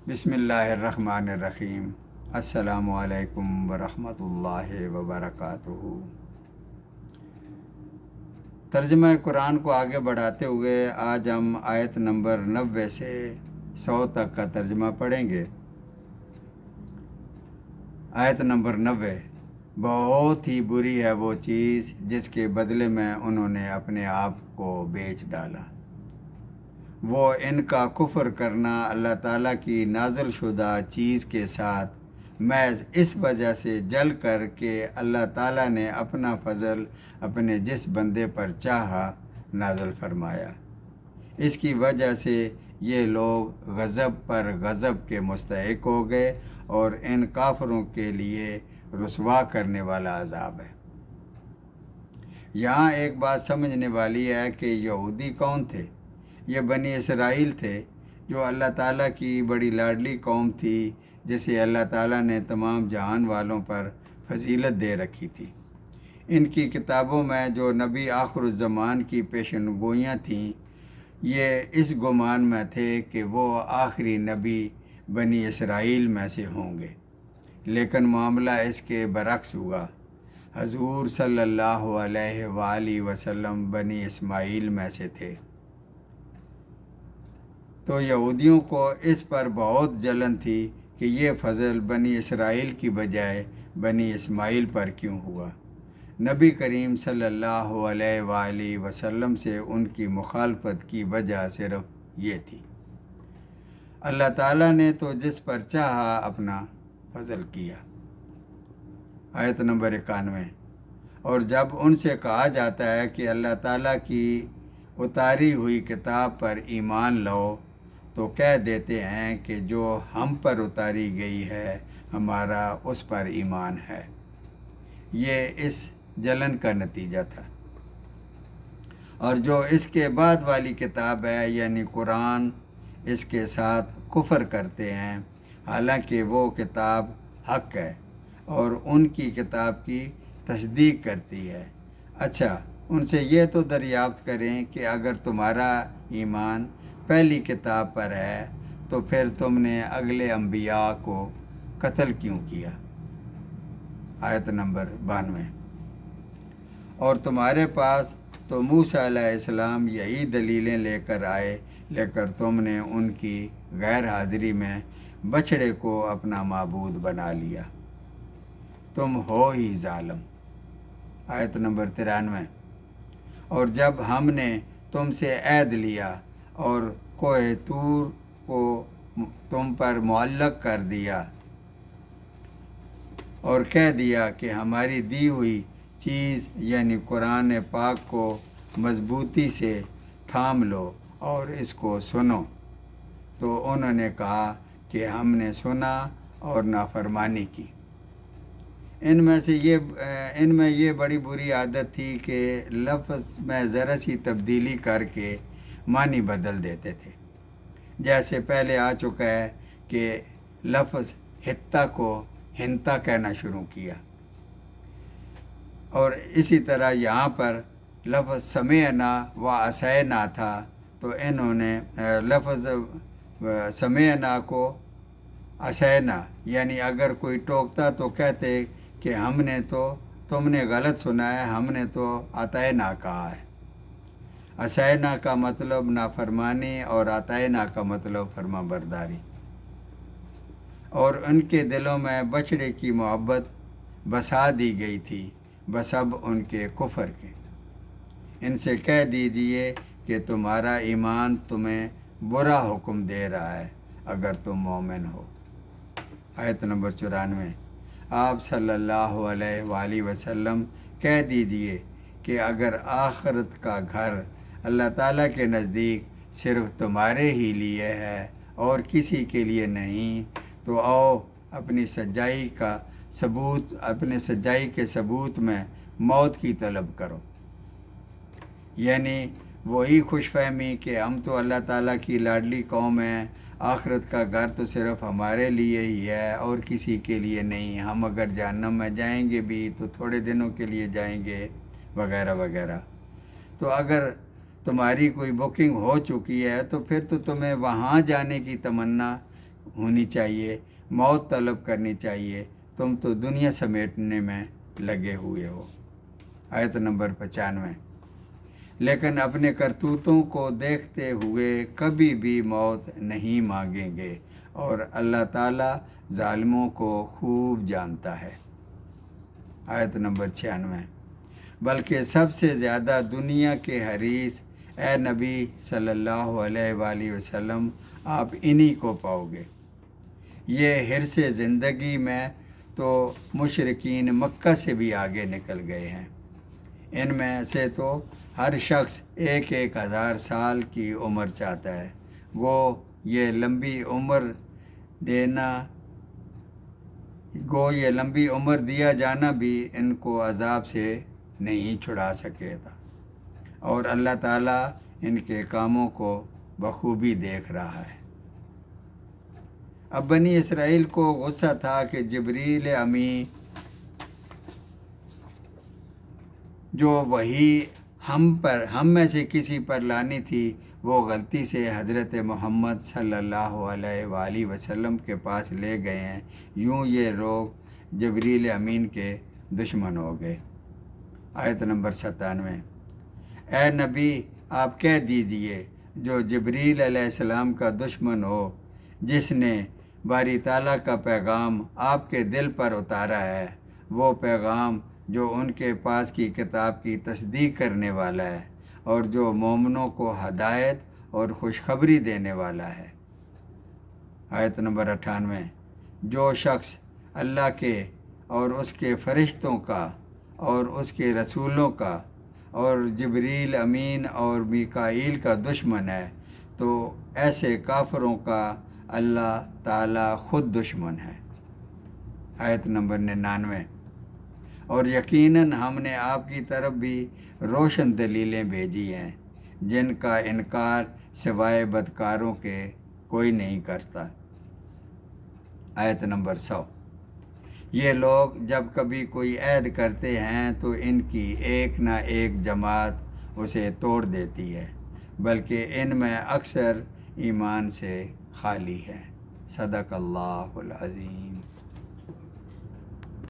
بسم اللہ الرحمن الرحیم۔ السلام علیکم ورحمۃ اللہ وبرکاتہ۔ ترجمہ قرآن کو آگے بڑھاتے ہوئے آج ہم آیت نمبر 90 سے 100 تک کا ترجمہ پڑھیں گے۔ آیت نمبر 90۔ بہت ہی بری ہے وہ چیز جس کے بدلے میں انہوں نے اپنے آپ کو بیچ ڈالا۔ وہ ان کا کفر کرنا اللہ تعالیٰ کی نازل شدہ چیز کے ساتھ محض اس وجہ سے جل کر کہ اللہ تعالیٰ نے اپنا فضل اپنے جس بندے پر چاہا نازل فرمایا، اس کی وجہ سے یہ لوگ غضب پر غضب کے مستحق ہو گئے اور ان کافروں کے لیے رسوا کرنے والا عذاب ہے۔ یہاں ایک بات سمجھنے والی ہے کہ یہودی کون تھے؟ یہ بنی اسرائیل تھے، جو اللہ تعالیٰ کی بڑی لاڈلی قوم تھی، جسے اللہ تعالیٰ نے تمام جہان والوں پر فضیلت دے رکھی تھی۔ ان کی کتابوں میں جو نبی آخر الزمان کی پیشن گوئیاں تھیں، یہ اس گمان میں تھے کہ وہ آخری نبی بنی اسرائیل میں سے ہوں گے، لیکن معاملہ اس کے برعکس ہوا۔ حضور صلی اللہ علیہ وآلہ وسلم بنی اسماعیل میں سے تھے۔ تو یہودیوں کو اس پر بہت جلن تھی کہ یہ فضل بنی اسرائیل کی بجائے بنی اسماعیل پر کیوں ہوا۔ نبی کریم صلی اللہ علیہ وآلہ وسلم سے ان کی مخالفت کی وجہ صرف یہ تھی۔ اللہ تعالیٰ نے تو جس پر چاہا اپنا فضل کیا۔ آیت نمبر 91۔ اور جب ان سے کہا جاتا ہے کہ اللہ تعالیٰ کی اتاری ہوئی کتاب پر ایمان لاؤ، تو کہہ دیتے ہیں کہ جو ہم پر اتاری گئی ہے ہمارا اس پر ایمان ہے۔ یہ اس جلن کا نتیجہ تھا۔ اور جو اس کے بعد والی کتاب ہے یعنی قرآن، اس کے ساتھ کفر کرتے ہیں، حالانکہ وہ کتاب حق ہے اور ان کی کتاب کی تصدیق کرتی ہے۔ اچھا، ان سے یہ تو دریافت کریں کہ اگر تمہارا ایمان پہلی کتاب پر ہے تو پھر تم نے اگلے انبیاء کو قتل کیوں کیا؟ آیت نمبر 92۔ اور تمہارے پاس تو موسیٰ علیہ السلام یہی دلیلیں لے کر آئے، لیکن تم نے ان کی غیر حاضری میں بچڑے کو اپنا معبود بنا لیا۔ تم ہو ہی ظالم۔ آیت نمبر 93۔ اور جب ہم نے تم سے عہد لیا اور کوہ طور کو تم پر معلق کر دیا اور کہہ دیا کہ ہماری دی ہوئی چیز یعنی قرآن پاک کو مضبوطی سے تھام لو اور اس کو سنو، تو انہوں نے کہا کہ ہم نے سنا اور نافرمانی کی۔ ان میں یہ بڑی بری عادت تھی کہ لفظ میں ذرا سی تبدیلی کر کے معنی بدل دیتے تھے۔ جیسے پہلے آ چکا ہے کہ لفظ ہتا کو ہنتا کہنا شروع کیا، اور اسی طرح یہاں پر لفظ سمعنا و عصینا تھا، تو انہوں نے لفظ سمعنا کو عصینا، یعنی اگر کوئی ٹوکتا تو کہتے کہ تم نے غلط سنا ہے، ہم نے تو اطعنا کہا ہے۔ عصینا کا مطلب نافرمانی اور اطعنا کا مطلب فرما برداری۔ اور ان کے دلوں میں بچڑے کی محبت بسا دی گئی تھی بسبب ان کے کفر کے۔ ان سے کہہ دیجیے کہ تمہارا ایمان تمہیں برا حکم دے رہا ہے اگر تم مومن ہو۔ آیت نمبر 94۔ آپ صلی اللہ علیہ وآلہ وسلم کہہ دیجئے کہ اگر آخرت کا گھر اللہ تعالیٰ کے نزدیک صرف تمہارے ہی لیے ہے اور کسی کے لیے نہیں، تو آؤ اپنی سچائی کے ثبوت میں موت کی طلب کرو، یعنی وہی خوش فہمی کہ ہم تو اللہ تعالیٰ کی لاڈلی قوم ہیں، آخرت کا گھر تو صرف ہمارے لیے ہی ہے اور کسی کے لیے نہیں، ہم اگر جہنم میں جائیں گے بھی تو تھوڑے دنوں کے لیے جائیں گے، وغیرہ وغیرہ۔ تو اگر تمہاری کوئی بکنگ ہو چکی ہے تو پھر تو تمہیں وہاں جانے کی تمنا ہونی چاہیے، موت طلب کرنی چاہیے، تم تو دنیا سمیٹنے میں لگے ہوئے ہو۔ آیت نمبر 95۔ لیکن اپنے کرتوتوں کو دیکھتے ہوئے کبھی بھی موت نہیں مانگیں گے، اور اللہ تعالیٰ ظالموں کو خوب جانتا ہے۔ آیت نمبر 96۔ بلکہ سب سے زیادہ دنیا کے حریص اے نبی صلی اللہ علیہ وآلہ وسلم آپ انہی کو پاؤ گے۔ یہ حرص زندگی میں تو مشرکین مکہ سے بھی آگے نکل گئے ہیں۔ ان میں سے تو ہر شخص 1000 سال کی عمر چاہتا ہے، گو یہ لمبی عمر دیا جانا بھی ان کو عذاب سے نہیں چھڑا سکے تھا، اور اللہ تعالیٰ ان کے کاموں کو بخوبی دیکھ رہا ہے۔ اب بنی اسرائیل کو غصہ تھا کہ جبریل امین جو وہی ہم میں سے کسی پر لانی تھی، وہ غلطی سے حضرت محمد صلی اللہ علیہ وآلہ وسلم کے پاس لے گئے ہیں، یوں یہ لوگ جبریل امین کے دشمن ہو گئے۔ آیت نمبر 97۔ اے نبی آپ کہہ دیجئے جو جبریل علیہ السلام کا دشمن ہو، جس نے باری تعالیٰ کا پیغام آپ کے دل پر اتارا ہے، وہ پیغام جو ان کے پاس کی کتاب کی تصدیق کرنے والا ہے، اور جو مومنوں کو ہدایت اور خوشخبری دینے والا ہے۔ آیت نمبر 98۔ جو شخص اللہ کے اور اس کے فرشتوں کا اور اس کے رسولوں کا اور جبریل امین اور میکائیل کا دشمن ہے، تو ایسے کافروں کا اللہ تعالیٰ خود دشمن ہے۔ آیت نمبر 99۔ اور یقیناً ہم نے آپ کی طرف بھی روشن دلیلیں بھیجی ہیں، جن کا انکار سوائے بدکاروں کے کوئی نہیں کرتا۔ آیت نمبر 100۔ یہ لوگ جب کبھی کوئی عہد کرتے ہیں تو ان کی ایک نہ ایک جماعت اسے توڑ دیتی ہے، بلکہ ان میں اکثر ایمان سے خالی ہے۔ صدق اللہ العظیم۔